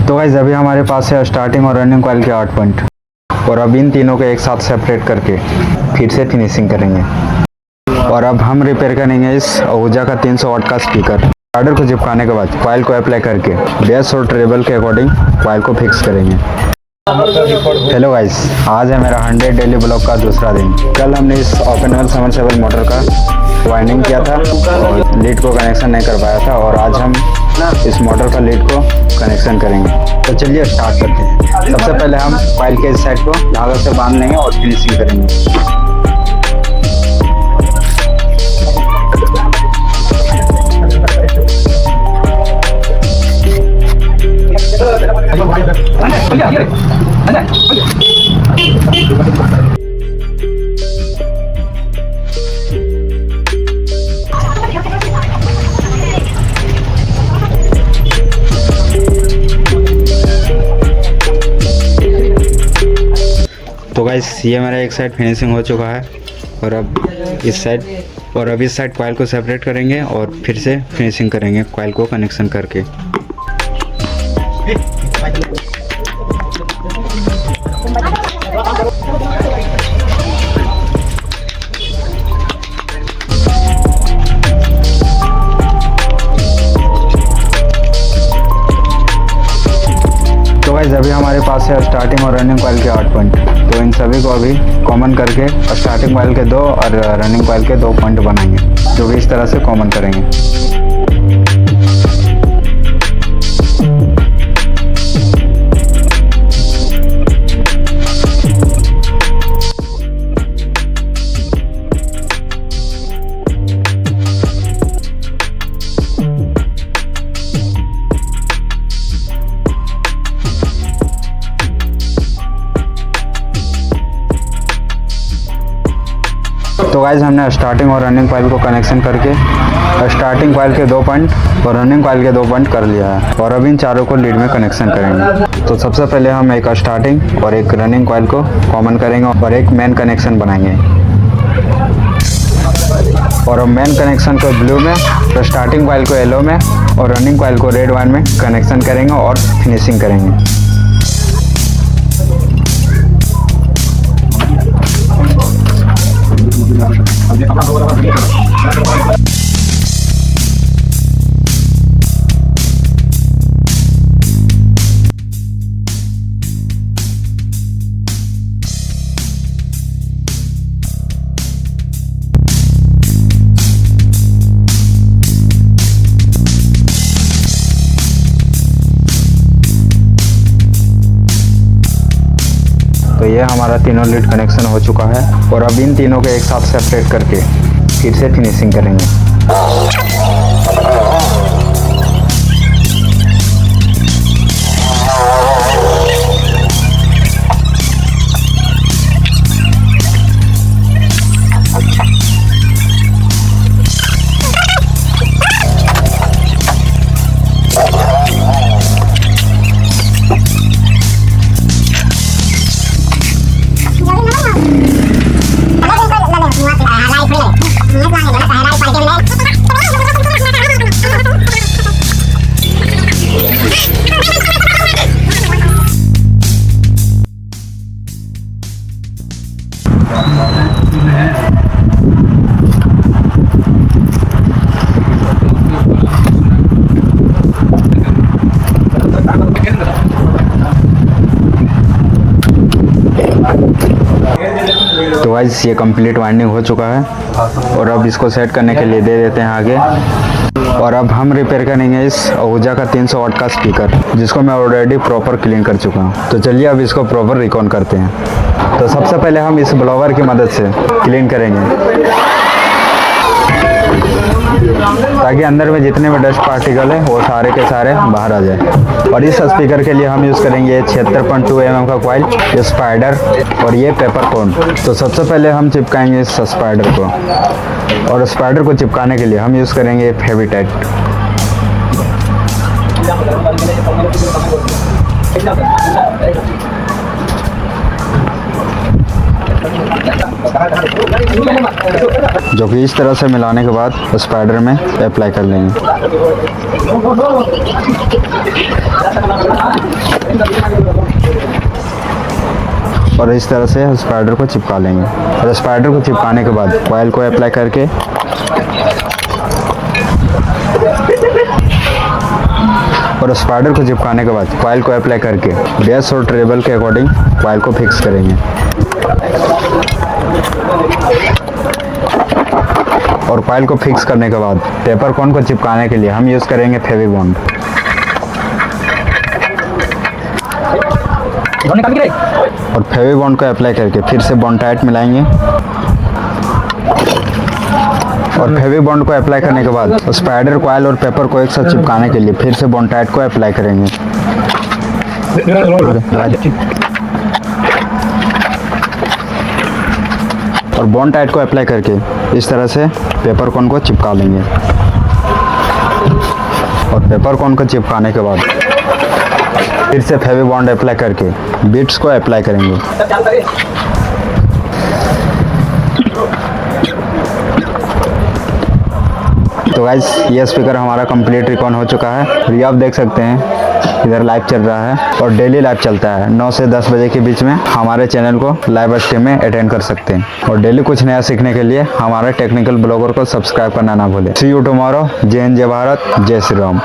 तो गाइस अभी हमारे पास है स्टार्टिंग और रनिंग कॉइल के 8 पॉइंट, और अब इन तीनों को एक साथ सेपरेट करके फिर से फिनिशिंग करेंगे। और अब हम रिपेयर करेंगे इस आहूजा का 300 वाट का स्पीकर। स्टार्टर को चिपकाने के बाद कॉइल को अप्लाई करके बेस और ट्रेबल के अकॉर्डिंग कॉइल को फिक्स करेंगे। हेलो गाइस, आज है मेरा 100 डेली ब्लॉग का दूसरा दिन। कल हमने इस ओपन वेल सबमर्सिबल मोटर का वाइंडिंग किया था और लीड को कनेक्शन नहीं कर पाया था, और आज हम इस मोटर का लीड को कनेक्शन करेंगे। तो चलिए स्टार्ट करते हैं। सबसे पहले हम कॉइल के इस साइड को धागे से बांध लेंगे और फिनिशिंग करेंगे। तो गाइस ये मेरा एक साइड फिनिशिंग हो चुका है, और अब इस साइड कॉइल को सेपरेट करेंगे और फिर से फिनिशिंग करेंगे कॉइल को कनेक्शन करके। तो गाइस अभी हमारे पास है स्टार्टिंग और रनिंग कॉइल के 8 पॉइंट, तो इन सभी को अभी कॉमन करके स्टार्टिंग कॉइल के 2 और रनिंग कॉइल के 2 पॉइंट बनाएंगे, जो भी इस तरह से कॉमन करेंगे। तो गाइस हमने स्टार्टिंग और रनिंग कॉइल को कनेक्शन करके स्टार्टिंग कॉइल के 2 पॉइंट और रनिंग कॉइल के 2 पॉइंट कर लिया है, और अब इन चारों को लीड में कनेक्शन करेंगे। तो सबसे पहले हम एक स्टार्टिंग और एक रनिंग कॉइल को कॉमन करेंगे और एक मेन कनेक्शन बनाएंगे। और अब मेन कनेक्शन को ब्लू में, तो स्टार्टिंग कॉइल को येलो में और रनिंग कॉइल को रेड वाइन में कनेक्शन करेंगे और फिनिशिंग करेंगे। तो ये हमारा तीनों लीड कनेक्शन हो चुका है, और अब इन तीनों को एक साथ सेपरेट करके फिर से फिनिशिंग करेंगे। तो गाइस ये कंप्लीट वाइंडिंग हो चुका है, और अब इसको सेट करने के लिए दे देते हैं आगे। और अब हम रिपेयर करेंगे इस आहूजा का 300 वाट का स्पीकर, जिसको मैं ऑलरेडी प्रॉपर क्लीन कर चुका हूँ। तो चलिए अब इसको प्रॉपर रिकॉन करते हैं। तो सबसे पहले हम इस ब्लोवर की मदद से क्लीन करेंगे, ताकि अंदर में जितने भी डस्ट पार्टिकल है वो सारे के सारे बाहर आ जाए। और इस स्पीकर के लिए हम यूज़ करेंगे 76.2 mm का कॉइल, ये स्पाइडर और ये पेपर कोन। तो सबसे पहले हम चिपकाएंगे इस स्पाइडर को, और स्पाइडर को चिपकाने के लिए हम यूज़ करेंगे फेविटाइट। जो कि इस तरह से मिलाने के बाद स्पाइडर में अप्लाई कर लेंगे। और इस तरह से स्पाइडर को चिपका लेंगे। और स्पाइडर को चिपकाने के बाद कॉइल को अप्लाई करके और स्पाइडर को चिपकाने के बाद कॉइल को अप्लाई करके बेस और ट्रेबल के अकॉर्डिंग कॉइल को फिक्स करेंगे। और कॉइल को फिक्स करने के बाद पेपर कोन को चिपकाने के लिए हम यूज़ करेंगे फेविबॉन्ड। और फेविबॉन्ड को अप्लाई करके फिर से बॉन्ड टाइट मिलाएंगे। और फेविबॉन्ड को अप्लाई करने के बाद स्पाइडर कॉइल और पेपर को एक साथ चिपकाने के लिए फिर से बॉन्ड टाइट को अप्लाई करेंगे। और बॉन्ड टाइट को अप्लाई करके इस तरह से पेपर कोन को चिपका लेंगे। और पेपर कोन को चिपकाने के बाद फिर से फेविबॉन्ड अप्लाई करके बीट्स को अप्लाई करेंगे। तो गाइस ये स्पीकर हमारा कंप्लीट रिकॉन हो चुका है। ये आप देख सकते हैं इधर लाइव चल रहा है और डेली लाइव चलता है 9 से 10 बजे के बीच में। हमारे चैनल को लाइव स्ट्रीम में अटेंड कर सकते हैं। और डेली कुछ नया सीखने के लिए हमारे टेक्निकल ब्लॉगर को सब्सक्राइब करना ना भूलें। सी यू टुमारो। जय हिंद, जय भारत, जय श्री राम।